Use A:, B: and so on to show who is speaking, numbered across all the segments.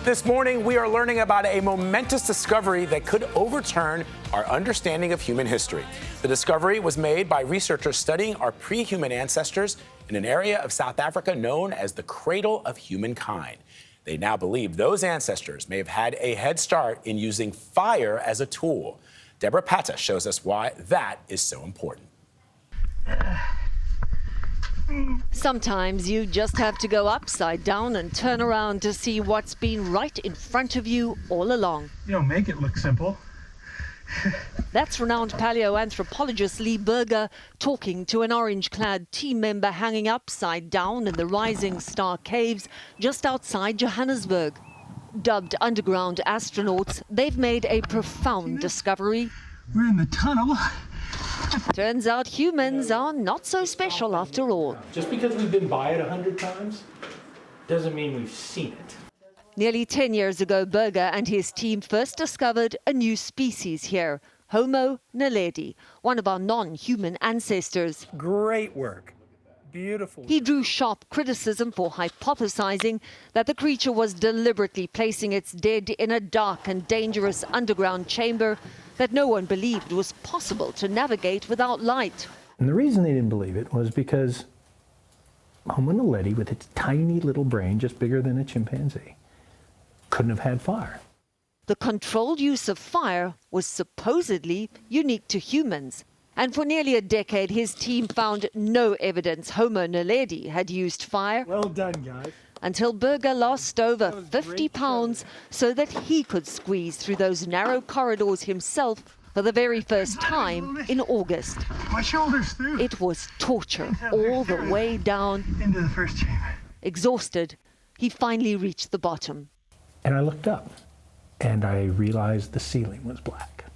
A: This morning, we are learning about a momentous discovery that could overturn our understanding of human history. The discovery was made by researchers studying our pre-human ancestors in an area of South Africa known as the cradle of humankind. They now believe those ancestors may have had a head start in using fire as a tool. Debora Patta shows us why that is so important.
B: Sometimes you just have to go upside down and turn around to see what's been right in front of you all along.
C: You don't make it look simple.
B: That's renowned paleoanthropologist Lee Berger talking to an orange-clad team member hanging upside down in the Rising Star Caves just outside Johannesburg. Dubbed underground astronauts, they've made a profound discovery.
C: We're in the tunnel.
B: Turns out humans are not so special after all.
D: Just because we've been by it 100 times doesn't mean we've seen it.
B: Nearly 10 years ago, Berger and his team first discovered a new species here, Homo naledi, one of our non-human ancestors.
E: Great work. Beautiful.
B: He drew sharp criticism for hypothesizing that the creature was deliberately placing its dead in a dark and dangerous underground chamber that no one believed was possible to navigate without light.
E: And the reason they didn't believe it was because Homo naledi, with its tiny little brain, just bigger than a chimpanzee, couldn't have had fire.
B: The controlled use of fire was supposedly unique to humans. And for nearly a decade, his team found no evidence Homo naledi had used fire.
C: Well done, guys.
B: Until Berger lost over 50 pounds so that he could squeeze through those narrow corridors himself for the very first time in August.
C: My shoulders through.
B: It was torture all the way down.
C: Into the first chamber.
B: Exhausted, he finally reached the bottom.
E: And I looked up, and I realized the ceiling was black.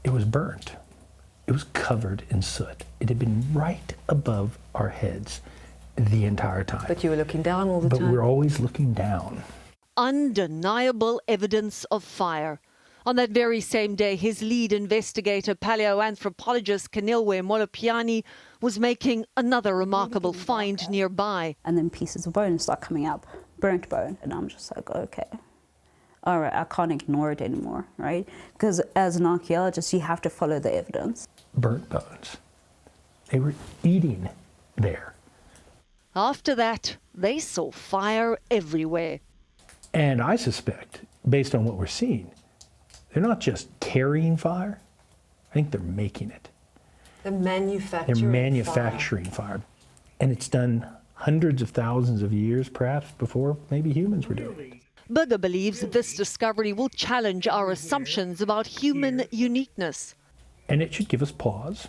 E: It was burnt. It was covered in soot. It had been right above our heads the entire time.
F: But you were looking down all the
E: But
F: time.
E: we're always looking down.
B: Undeniable evidence of fire. On that very same day, his lead investigator, paleoanthropologist Kanilwe Molopiani, was making another remarkable find nearby.
G: And then pieces of bone start coming up, burnt bone. And I'm just like, okay, all right, I can't ignore it anymore, right? Because as an archaeologist, you have to follow the evidence.
E: Burnt bones. They were eating there.
B: After that, they saw fire everywhere.
E: And I suspect, based on what we're seeing, they're not just carrying fire, I think they're making it.
F: They're manufacturing
E: They're manufacturing fire. And it's done hundreds of thousands of years, perhaps, before maybe humans were doing it.
B: Berger believes this discovery will challenge our assumptions about human uniqueness.
E: And it should give us pause.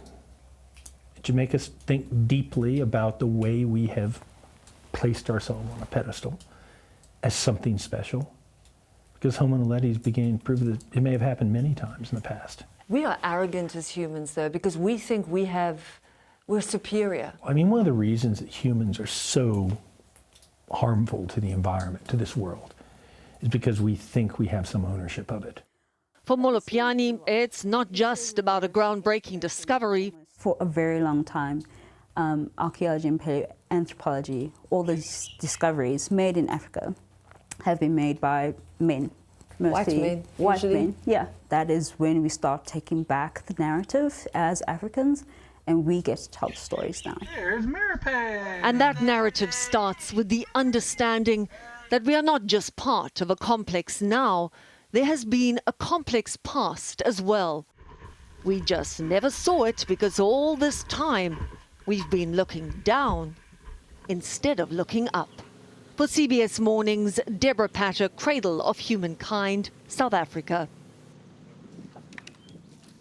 E: It should make us think deeply about the way we have placed ourselves on a pedestal as something special. Because Homo naledi is beginning to prove that it may have happened many times in the past.
F: We are arrogant as humans, though, because we think we're superior.
E: I mean, one of the reasons that humans are so harmful to the environment, to this world, is because we think we have some ownership of it.
B: For Molopiani, it's not just about a groundbreaking discovery.
G: For a very long time, archaeology and paleoanthropology, all these discoveries made in Africa have been made by men. Mostly
F: White men,
G: yeah. That is when we start taking back the narrative as Africans, and we get to tell the stories now.
C: There's Mirapan.
B: And that narrative starts with the understanding that we are not just part of a complex now, there has been a complex past as well. We just never saw it because all this time we've been looking down instead of looking up. For CBS Mornings, Debora Patta, Cradle of Humankind, South Africa.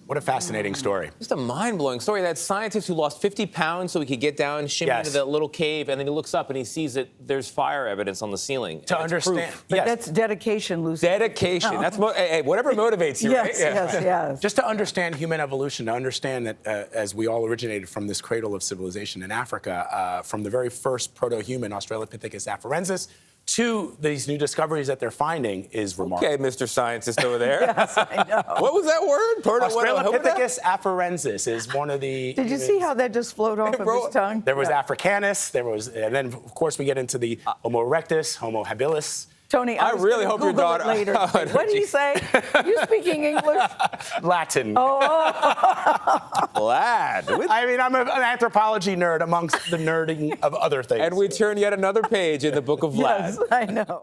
A: What a fascinating story.
H: Just a mind-blowing story. That scientist who lost 50 pounds so he could get down, shimmy into that little cave, and then he looks up and he sees that there's fire evidence on the ceiling.
A: To understand.
I: But that's dedication, Lucy.
H: Dedication. That's hey, whatever motivates you,
I: yes,
H: right?
I: Yes.
A: Just to understand human evolution, to understand that as we all originated from this cradle of civilization in Africa, from the very first proto-human Australopithecus afarensis to these new discoveries that they're finding is remarkable.
H: Okay, Mr. Scientist over there.
I: Yes, I know.
H: What was that word?
A: Australopithecus afarensis is one of the...
I: Did you see how that just flowed off of his tongue?
A: There was Africanus, and then, of course, we get into the Homo erectus, Homo habilis,
I: Tony,
H: I
I: was
H: really
I: gonna
H: hope your
I: Google it
H: daughter-
I: Later.
H: Oh, no,
I: What did he
H: geez.
I: say? You speaking English?
A: Latin.
H: Glad.
A: I mean, I'm an anthropology nerd amongst the nerding of other things.
H: And we turn yet another page in the book of Vlad.
I: Yes, I know.